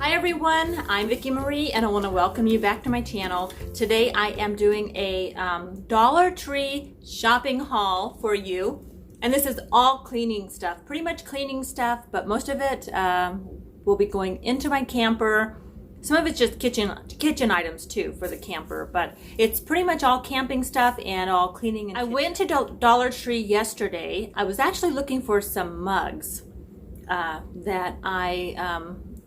Hi everyone, I'm Vicki Marie and I want to welcome you back to my channel. Today I am doing a Dollar Tree shopping haul for you, and this is all cleaning stuff, pretty much cleaning stuff, but most of it will be going into my camper. Some of it's just kitchen items too for the camper, but it's pretty much all camping stuff and all cleaning. I went to Dollar Tree yesterday. I was actually looking for some mugs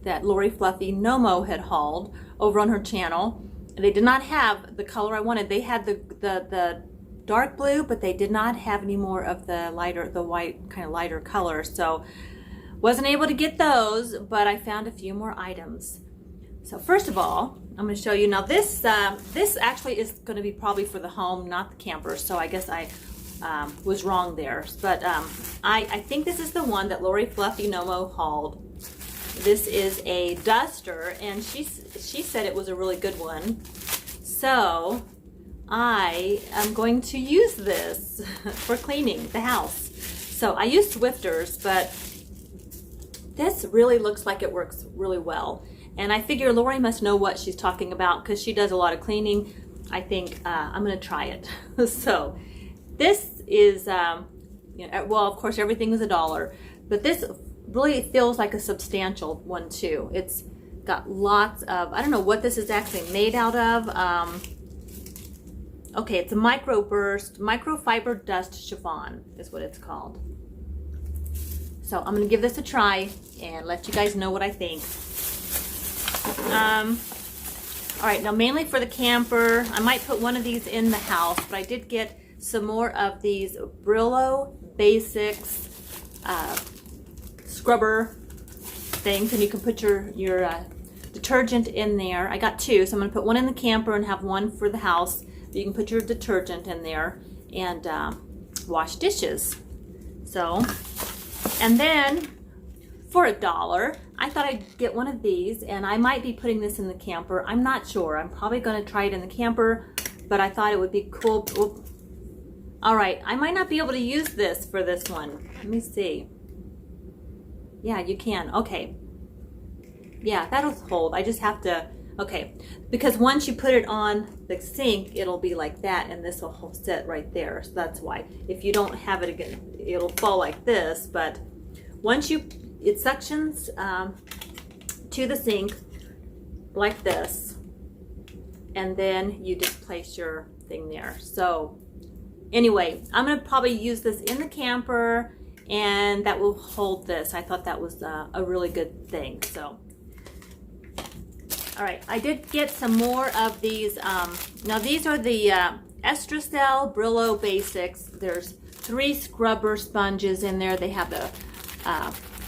that Lori Fluffy Nomo had hauled over on her channel. They did not have the color I wanted. They had the dark blue, but they did not have any more of the white kind of lighter color. So wasn't able to get those, but I found a few more items. So first of all, I'm going to show you now. This actually is going to be probably for the home, not the camper. So I guess I was wrong there. But I think this is the one that Lori Fluffy Nomo hauled. This is a duster, and she said it was a really good one. So I am going to use this for cleaning the house. So I use Swifters, but this really looks like it works really well. And I figure Lori must know what she's talking about because she does a lot of cleaning. I think I'm going to try it. So this is, well, of course, everything was $1, but this really feels like a substantial one too. It's got lots of, I don't know what this is actually made out of. Okay, it's a microfiber dust chiffon is what it's called. So I'm going to give this a try and let you guys know what I think. All right, now mainly for the camper, I might put one of these in the house, but I did get some more of these Brillo Basics scrubber things, and you can put your detergent in there. I got two, so I'm going to put one in the camper and have one for the house. You can put your detergent in there and wash dishes. So, and then for $1, I thought I'd get one of these, and I might be putting this in the camper. I'm not sure. I'm probably going to try it in the camper, but I thought it would be cool. Oop. All right, I might not be able to use this for this one. Let me see. Yeah, you can. Okay. Yeah, that'll hold. I just have to, okay. Because once you put it on the sink, it'll be like that, and this will sit right there. So that's why. If you don't have it again, it'll fall like this. But once it suctions to the sink like this, and then you just place your thing there. So anyway, I'm going to probably use this in the camper, and that will hold this. I thought that was a really good thing. So, all right, I did get some more of these. Now these are the Estracel Brillo Basics. There's 3 scrubber sponges in there. They have the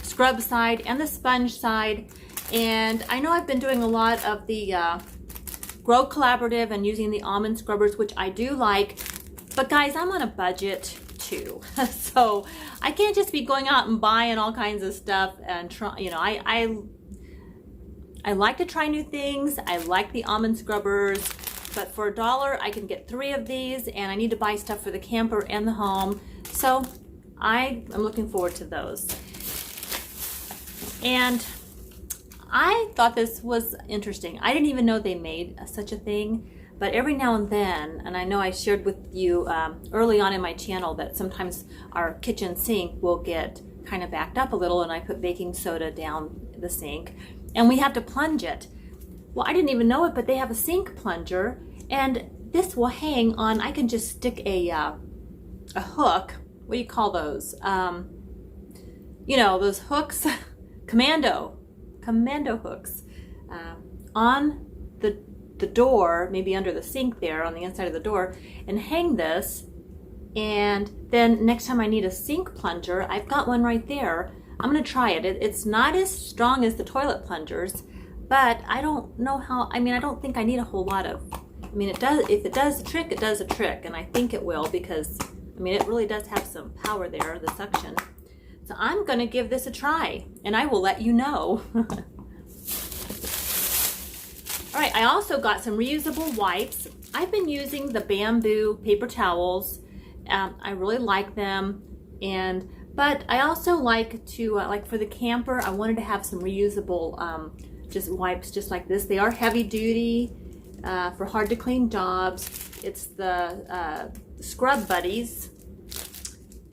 scrub side and the sponge side. And I know I've been doing a lot of the Grow Collaborative and using the almond scrubbers, which I do like. But guys, I'm on a budget too. So I can't just be going out and buying all kinds of stuff and try, you know, I like to try new things. I like the almond scrubbers, but for $1 I can get 3 of these, and I need to buy stuff for the camper and the home. So I am looking forward to those. And I thought this was interesting. I didn't even know they made such a thing. But every now and then, and I know I shared with you early on in my channel that sometimes our kitchen sink will get kind of backed up a little, and I put baking soda down the sink and we have to plunge it. Well, I didn't even know it, but they have a sink plunger, and this will hang on. I can just stick a hook. What do you call those? You know, those hooks, commando hooks on the door, maybe under the sink there on the inside of the door, and hang this. And then next time I need a sink plunger, I've got one right there. I'm going to try it. It's not as strong as the toilet plungers, but I don't know how, I mean, I don't think I need a whole lot of, I mean, it does, if it does a trick, it does a trick, and I think it will, because I mean, it really does have some power there, the suction. So I'm going to give this a try, and I will let you know. All right, I also got some reusable wipes. I've been using the bamboo paper towels. I really like them, but I also like to, like for the camper, I wanted to have some reusable just wipes just like this. They are heavy duty for hard to clean jobs. It's the Scrub Buddies.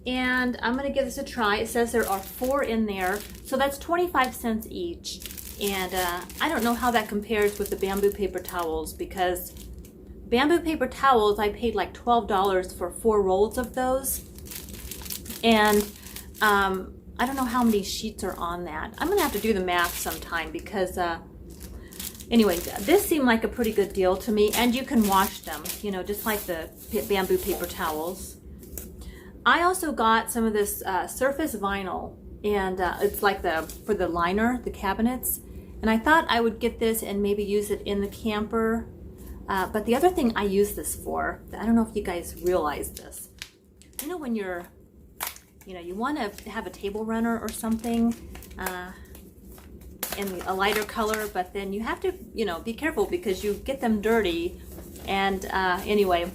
And I'm going to give this a try. It says there are 4 in there, so that's 25 cents each. And I don't know how that compares with the bamboo paper towels, because bamboo paper towels, I paid like $12 for 4 rolls of those. And I don't know how many sheets are on that. I'm going to have to do the math sometime, because anyway, this seemed like a pretty good deal to me. And you can wash them, you know, just like the bamboo paper towels. I also got some of this surface vinyl, and it's like for the liner, the cabinets. And I thought I would get this and maybe use it in the camper. But the other thing I use this for, I don't know if you guys realize this. You know, when you want to have a table runner or something in a lighter color, but then you have to, be careful because you get them dirty. And anyway,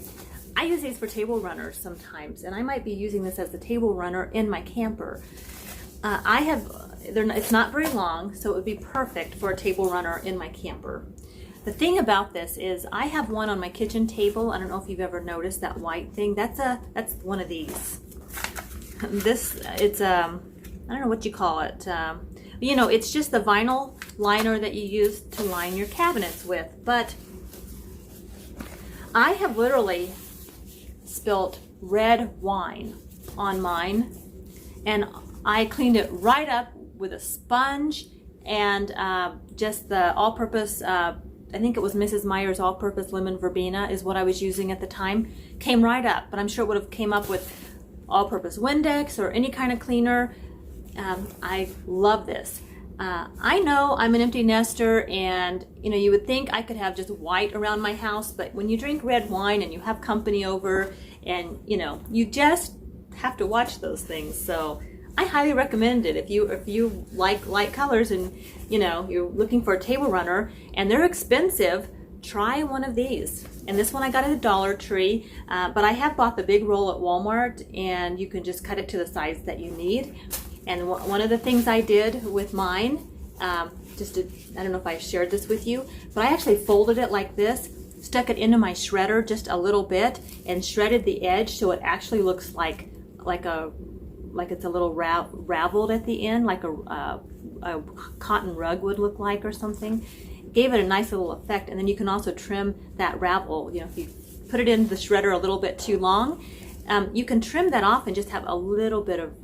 I use these for table runners sometimes, and I might be using this as the table runner in my camper. It's not very long, so it would be perfect for a table runner in my camper. The thing about this is I have one on my kitchen table. I don't know if you've ever noticed that white thing. That's one of these. It's I don't know what you call it. It's just the vinyl liner that you use to line your cabinets with. But I have literally spilt red wine on mine, and I cleaned it right up with a sponge and just the all-purpose, I think it was Mrs. Meyer's all-purpose lemon verbena is what I was using at the time. Came right up, but I'm sure it would have came up with all-purpose Windex or any kind of cleaner. I love this. I know I'm an empty nester, and you would think I could have just white around my house, but when you drink red wine and you have company over, and you just have to watch those things. So I highly recommend it if you like light colors and you're looking for a table runner and they're expensive. Try one of these. And this one I got at the Dollar Tree, but I have bought the big roll at Walmart, and you can just cut it to the size that you need. And one of the things I did with mine, I don't know if I shared this with you, but I actually folded it like this, stuck it into my shredder just a little bit, and shredded the edge so it actually looks like it's a little raveled at the end, like a cotton rug would look like or something. Gave it a nice little effect. And then you can also trim that ravel. If you put it in the shredder a little bit too long, you can trim that off and just have a little bit of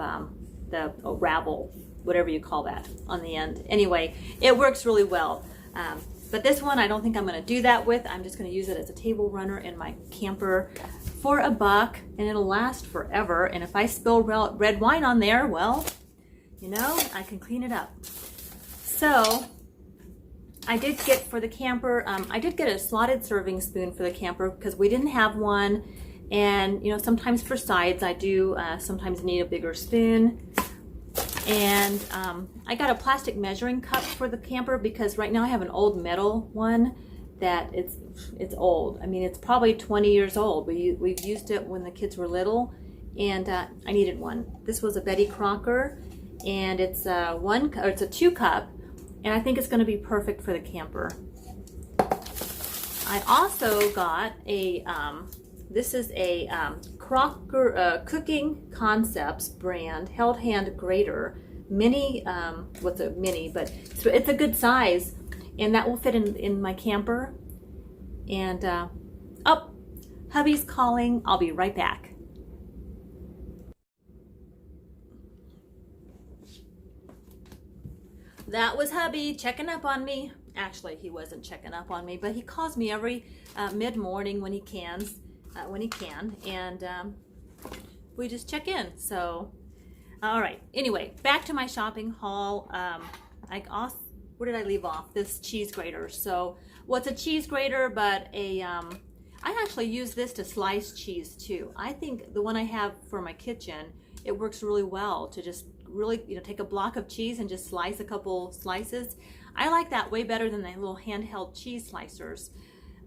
the ravel, whatever you call that, on the end. Anyway, it works really well. But this one, I don't think I'm going to do that with. I'm just going to use it as a table runner in my camper for $1, and it'll last forever. And if I spill red wine on there, well, I can clean it up. So I did get for the camper, I did get a slotted serving spoon for the camper because we didn't have one. And, sometimes for sides, I do sometimes need a bigger spoon. And I got a plastic measuring cup for the camper because right now I have an old metal one that it's old. I mean, it's probably 20 years old. We've used it when the kids were little, and I needed one. This was a Betty Crocker, and it's a 2-cup, and I think it's going to be perfect for the camper. I also got this is a Crocker Cooking Concepts brand held hand grater mini. What's a mini? But it's a good size, and that will fit in my camper. And oh, hubby's calling. I'll be right back. That was hubby checking up on me. Actually, he wasn't checking up on me, but he calls me every mid-morning when he can. And we just check in. So, all right. Anyway, back to my shopping haul. Where did I leave off? This cheese grater. So, what's a cheese grater but I actually use this to slice cheese too. I think the one I have for my kitchen, it works really well to just really, take a block of cheese and just slice a couple slices. I like that way better than the little handheld cheese slicers.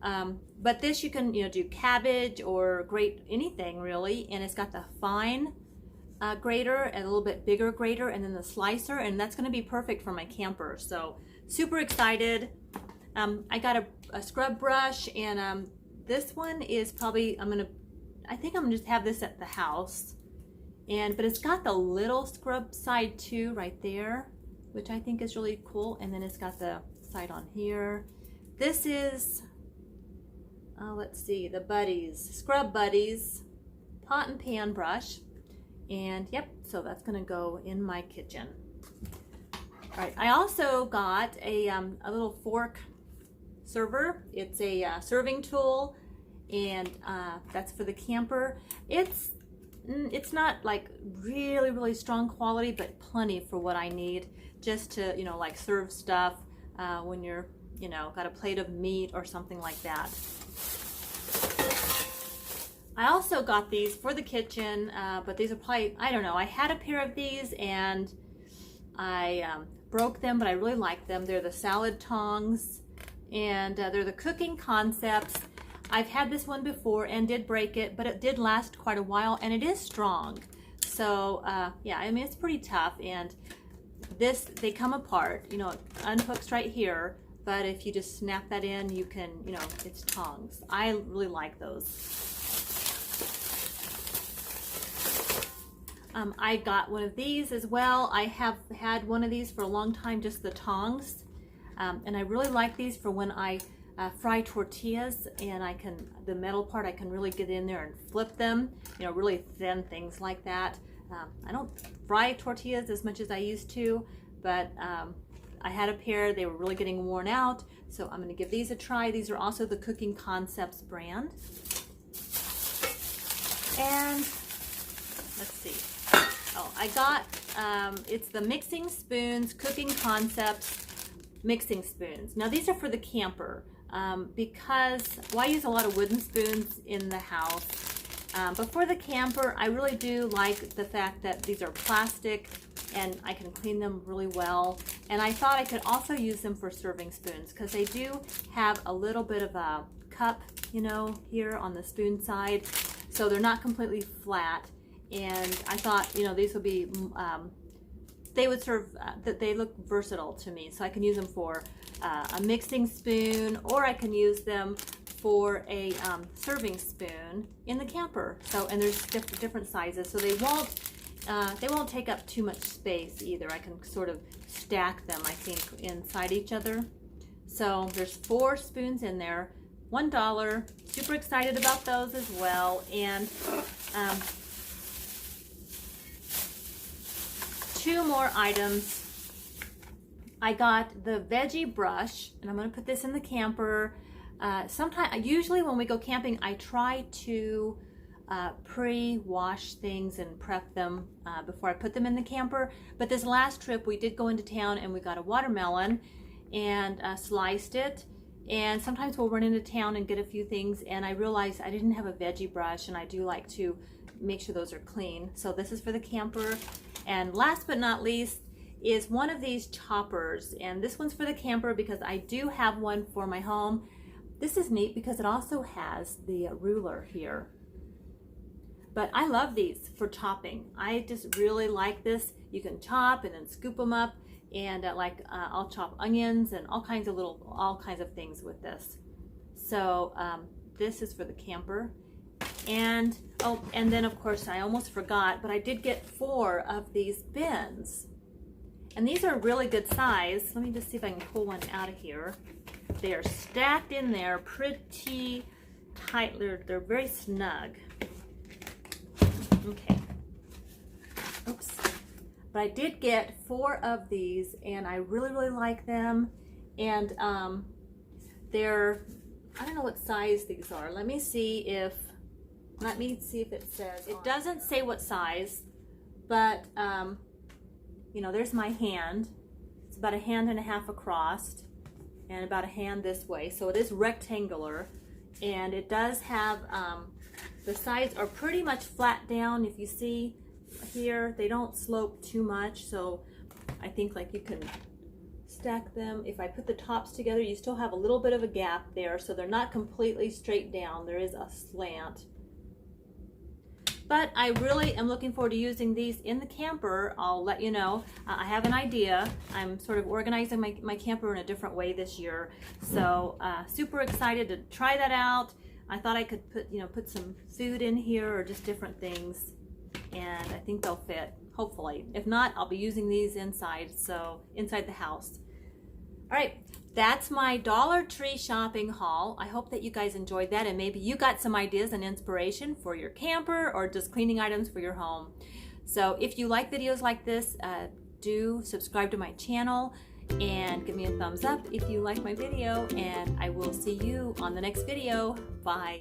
But this you can, do cabbage or grate anything really, and it's got the fine grater and a little bit bigger grater, and then the slicer, and that's going to be perfect for my camper. So super excited. I got a scrub brush, and this one is probably, I think I'm gonna just have this at the house. But it's got the little scrub side too right there, which I think is really cool. And then it's got the side on here. This is, let's see, the Buddies, Scrub Buddies pot and pan brush. And yep, so that's gonna go in my kitchen. All right, I also got a little fork server. It's a serving tool, and that's for the camper. It's not like really strong quality, but plenty for what I need, just to, you know, like serve stuff when you're, you know, got a plate of meat or something like that. I also got these for the kitchen, but these are probably, I don't know, I had a pair of these and I broke them, but I really like them. They're the salad tongs, and they're the Cooking Concepts. I've had this one before and did break it, but it did last quite a while, and it is strong. So yeah, I mean, it's pretty tough. And they come apart, you know, it unhooks right here, but if you just snap that in, you can, you know, it's tongs. I really like those. I got one of these as well. I have had one of these for a long time, just the tongs. And I really like these for when I fry tortillas, and the metal part, I can really get in there and flip them, you know, really thin things like that. I don't fry tortillas as much as I used to, but I had a pair, they were really getting worn out, so I'm gonna give these a try. These are also the Cooking Concepts brand. And let's see. Oh, I got, it's the Mixing Spoons, Cooking Concepts mixing spoons. Now these are for the camper. Because, well, I use a lot of wooden spoons in the house, but for the camper, I really do like the fact that these are plastic and I can clean them really well. And I thought I could also use them for serving spoons, because they do have a little bit of a cup, you know, here on the spoon side, so they're not completely flat. And I thought, you know, these would be, they would serve, that they look versatile to me, so I can use them for a mixing spoon, or I can use them for a serving spoon in the camper. So, and there's different sizes, so they won't take up too much space either. I can sort of stack them, I think, inside each other. So there's 4 spoons in there, $1. Super excited about those as well. And 2 more items. I got the Veggie brush, and I'm going to put this in the camper. Usually when we go camping, I try to pre-wash things and prep them before I put them in the camper. But this last trip, we did go into town and we got a watermelon and sliced it. And sometimes we'll run into town and get a few things, and I realized I didn't have a Veggie brush, and I do like to make sure those are clean. So this is for the camper. And last but not least is one of these choppers, and this one's for the camper because I do have one for my home. This is neat because it also has the ruler here. But I love these for chopping. I just really like this. You can chop and then scoop them up, and I'll chop onions and all kinds of things with this. So this is for the camper. And oh, and then of course I almost forgot, but I did get 4 of these bins. And these are really good size. Let me just see if I can pull one out of here. They are stacked in there pretty tight. They're very snug. Okay. Oops. But I did get 4 of these, and I really like them. And they're, I don't know what size these are. Let me see if it says. It doesn't say what size, but you know, there's my hand. It's about 1.5 hands across and about 1 hand this way. So it is rectangular, and it does have, the sides are pretty much flat down. If you see here, they don't slope too much. So I think like you can stack them. If I put the tops together, you still have a little bit of a gap there. So they're not completely straight down. There is a slant. But I really am looking forward to using these in the camper. I'll let you know. I have an idea. I'm sort of organizing my camper in a different way this year. So super excited to try that out. I thought I could put some food in here or just different things, and I think they'll fit, hopefully. If not, I'll be using these inside, so inside the house. All right, that's my Dollar Tree shopping haul. I hope that you guys enjoyed that, and maybe you got some ideas and inspiration for your camper or just cleaning items for your home. So if you like videos like this, do subscribe to my channel and give me a thumbs up if you like my video, and I will see you on the next video. Bye.